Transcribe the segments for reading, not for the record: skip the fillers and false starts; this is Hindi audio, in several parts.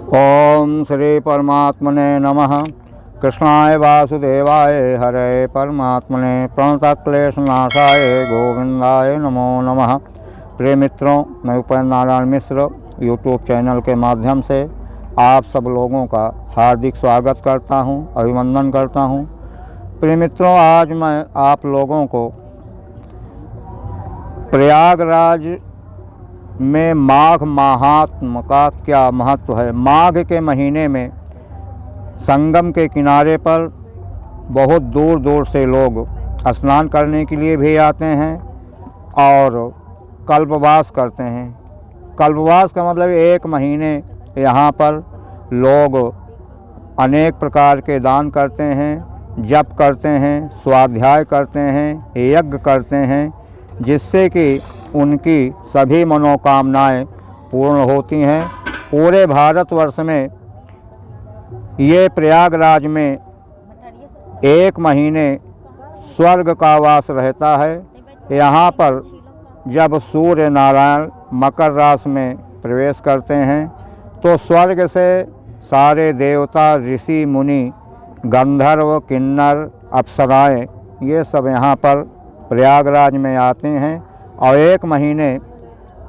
ओम श्री परमात्मने नमः। कृष्णाय वासुदेवाय हरे परमात्मने प्रणतक्लेशनाशाय गोविंदाय नमो नमः। प्रिय मित्रों, मैं उपेंद्र नारायण मिश्र यूट्यूब चैनल के माध्यम से आप सब लोगों का हार्दिक स्वागत करता हूं, अभिनंदन करता हूं। प्रिय मित्रों, आज मैं आप लोगों को प्रयागराज में माघ महात्म का क्या महत्व है। माघ के महीने में संगम के किनारे पर बहुत दूर दूर से लोग स्नान करने के लिए भी आते हैं और कल्पवास करते हैं। कल्पवास का मतलब एक महीने यहाँ पर लोग अनेक प्रकार के दान करते हैं, जप करते हैं, स्वाध्याय करते हैं, यज्ञ करते हैं, जिससे कि उनकी सभी मनोकामनाएं पूर्ण होती हैं। पूरे भारतवर्ष में ये प्रयागराज में एक महीने स्वर्ग का वास रहता है। यहाँ पर जब सूर्य नारायण मकर राशि में प्रवेश करते हैं तो स्वर्ग से सारे देवता, ऋषि, मुनि, गंधर्व, किन्नर, अप्सराएं ये सब यहाँ पर प्रयागराज में आते हैं और एक महीने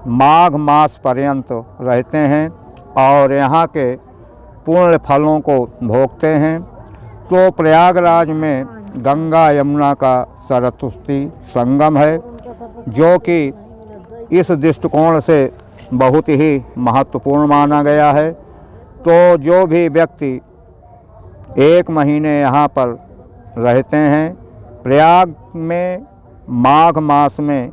माघ मास पर्यंत रहते हैं और यहाँ के पूर्ण फलों को भोगते हैं। तो प्रयागराज में गंगा यमुना का सरस्वती संगम है, जो कि इस दृष्टिकोण से बहुत ही महत्वपूर्ण माना गया है। तो जो भी व्यक्ति एक महीने यहाँ पर रहते हैं, प्रयाग में माघ मास में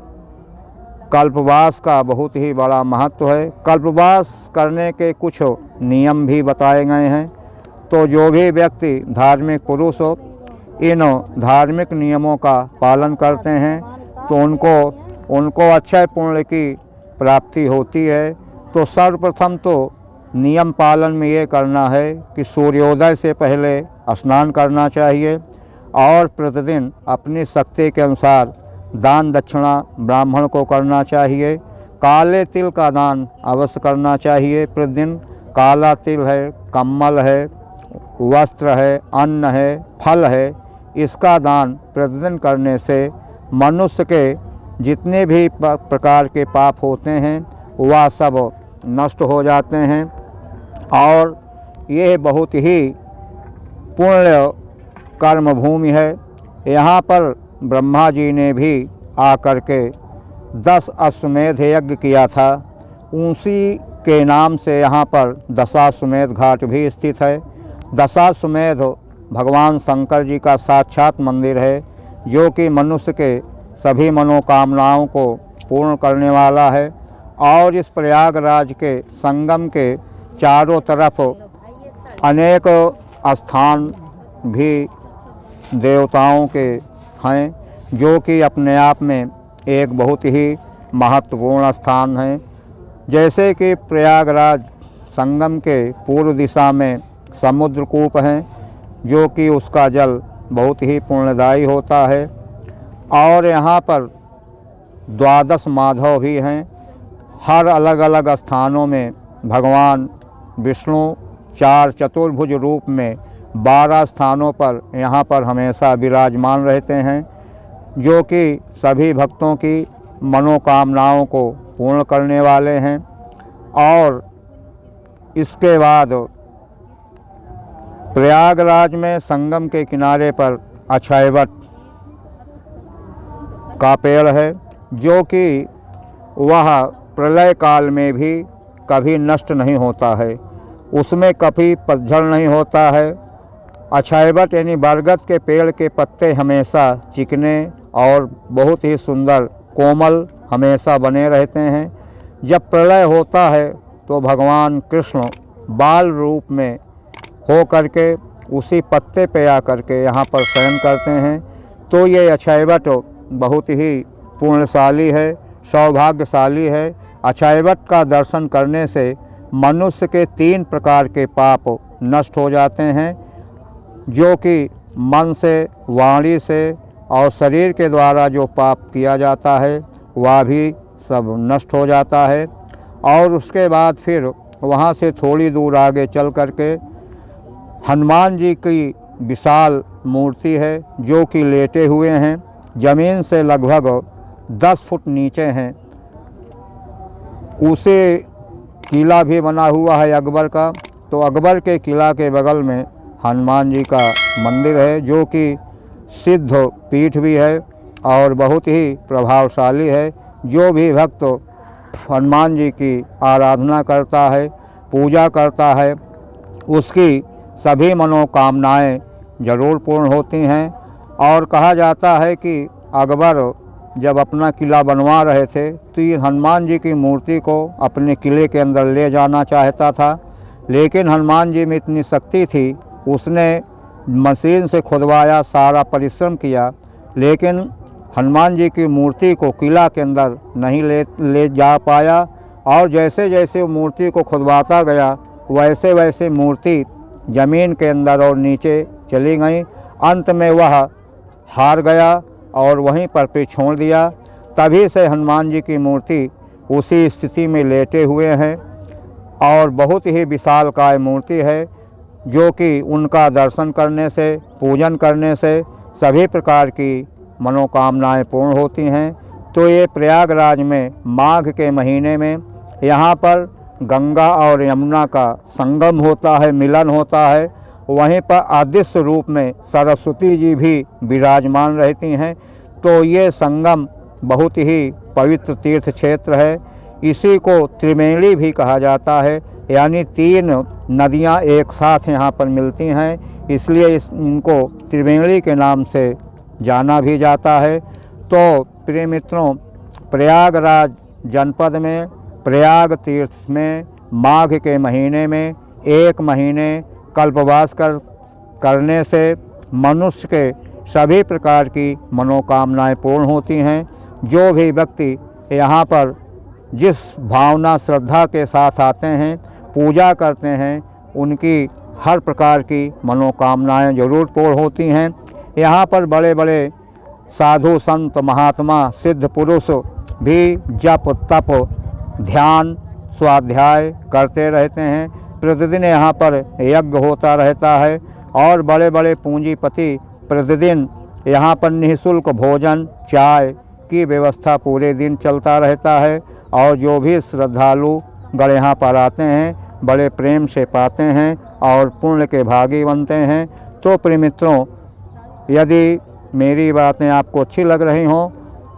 कल्पवास का बहुत ही बड़ा महत्व है। कल्पवास करने के कुछ नियम भी बताए गए हैं। तो जो भी व्यक्ति धार्मिक पुरुष हो, इन धार्मिक नियमों का पालन करते हैं तो उनको अक्षय पुण्य की प्राप्ति होती है। तो सर्वप्रथम तो नियम पालन में ये करना है कि सूर्योदय से पहले स्नान करना चाहिए और प्रतिदिन अपनी शक्ति के अनुसार दान दक्षिणा ब्राह्मण को करना चाहिए। काले तिल का दान अवश्य करना चाहिए प्रतिदिन। काला तिल है, कम्बल है, वस्त्र है, अन्न है, फल है, इसका दान प्रतिदिन करने से मनुष्य के जितने भी प्रकार के पाप होते हैं वह सब नष्ट हो जाते हैं और यह बहुत ही पुण्य कर्म भूमि है। यहाँ पर ब्रह्मा जी ने भी आकर के 10 अश्वमेध यज्ञ किया था। उसी के नाम से यहाँ पर दशाश्वमेध घाट भी स्थित है। दशाश्वमेध भगवान शंकर जी का साक्षात मंदिर है, जो कि मनुष्य के सभी मनोकामनाओं को पूर्ण करने वाला है। और इस प्रयागराज के संगम के चारों तरफ अनेक स्थान भी देवताओं के हैं, जो कि अपने आप में एक बहुत ही महत्वपूर्ण स्थान है। जैसे कि प्रयागराज संगम के पूर्व दिशा में समुद्रकूप हैं, जो कि उसका जल बहुत ही पुण्यदायी होता है। और यहाँ पर 12 माधव भी हैं। हर अलग अलग स्थानों में भगवान विष्णु 4 चतुर्भुज रूप में 12 स्थानों पर यहाँ पर हमेशा विराजमान रहते हैं, जो कि सभी भक्तों की मनोकामनाओं को पूर्ण करने वाले हैं। और इसके बाद प्रयागराज में संगम के किनारे पर अक्षयवट का पेड़ है, जो कि वह प्रलय काल में भी कभी नष्ट नहीं होता है, उसमें कभी पतझड़ नहीं होता है। अक्षयवट यानी बरगद के पेड़ के पत्ते हमेशा चिकने और बहुत ही सुंदर कोमल हमेशा बने रहते हैं। जब प्रलय होता है तो भगवान कृष्ण बाल रूप में हो करके उसी पत्ते पे आकर के यहाँ पर शयन करते हैं। तो ये अक्षयवट बहुत ही पुण्यशाली है, सौभाग्यशाली है। अक्षयवट का दर्शन करने से मनुष्य के 3 प्रकार के पाप नष्ट हो जाते हैं, जो कि मन से, वाणी से और शरीर के द्वारा जो पाप किया जाता है वह भी सब नष्ट हो जाता है। और उसके बाद फिर वहाँ से थोड़ी दूर आगे चल करके हनुमान जी की विशाल मूर्ति है, जो कि लेटे हुए हैं, ज़मीन से लगभग 10 फुट नीचे हैं। उसे किला भी बना हुआ है अकबर का। तो अकबर के किला के बगल में हनुमान जी का मंदिर है, जो कि सिद्ध पीठ भी है और बहुत ही प्रभावशाली है। जो भी भक्त हनुमान जी की आराधना करता है, पूजा करता है, उसकी सभी मनोकामनाएं जरूर पूर्ण होती हैं। और कहा जाता है कि अकबर जब अपना किला बनवा रहे थे तो ये हनुमान जी की मूर्ति को अपने किले के अंदर ले जाना चाहता था, लेकिन हनुमान जी में इतनी शक्ति थी, उसने मशीन से खुदवाया, सारा परिश्रम किया, लेकिन हनुमान जी की मूर्ति को किला के अंदर नहीं ले जा पाया। और जैसे जैसे वो मूर्ति को खुदवाता गया, वैसे वैसे मूर्ति ज़मीन के अंदर और नीचे चली गई। अंत में वह हार गया और वहीं पर फिर छोड़ दिया। तभी से हनुमान जी की मूर्ति उसी स्थिति में लेटे हुए हैं और बहुत ही विशालकाय मूर्ति है, जो कि उनका दर्शन करने से, पूजन करने से सभी प्रकार की मनोकामनाएं पूर्ण होती हैं। तो ये प्रयागराज में माघ के महीने में यहाँ पर गंगा और यमुना का संगम होता है, मिलन होता है। वहीं पर अदृश्य रूप में सरस्वती जी भी विराजमान रहती हैं। तो ये संगम बहुत ही पवित्र तीर्थ क्षेत्र है। इसी को त्रिवेणी भी कहा जाता है, यानी 3 नदियाँ एक साथ यहाँ पर मिलती हैं, इसलिए इनको त्रिवेणी के नाम से जाना भी जाता है। तो प्रिय मित्रों, प्रयागराज जनपद में प्रयाग तीर्थ में माघ के महीने में 1 महीने कल्पवास करने से मनुष्य के सभी प्रकार की मनोकामनाएं पूर्ण होती हैं। जो भी व्यक्ति यहाँ पर जिस भावना श्रद्धा के साथ आते हैं, पूजा करते हैं, उनकी हर प्रकार की मनोकामनाएं जरूर पूर्ण होती हैं। यहाँ पर बड़े बड़े साधु संत महात्मा सिद्ध पुरुष भी जप तप ध्यान स्वाध्याय करते रहते हैं। प्रतिदिन यहाँ पर यज्ञ होता रहता है और बड़े बड़े पूंजीपति प्रतिदिन यहाँ पर निःशुल्क भोजन चाय की व्यवस्था पूरे दिन चलता रहता है। और जो भी श्रद्धालु गण यहाँ पर आते हैं, बड़े प्रेम से पाते हैं और पुण्य के भागी बनते हैं। तो प्रिय मित्रों, यदि मेरी बातें आपको अच्छी लग रही हों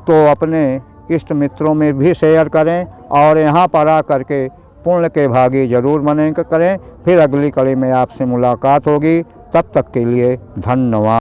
तो अपने इष्ट मित्रों में भी शेयर करें और यहाँ पर आ करके पुण्य के भागी जरूर बने करें। फिर अगली कड़ी में आपसे मुलाकात होगी। तब तक के लिए धन्यवाद।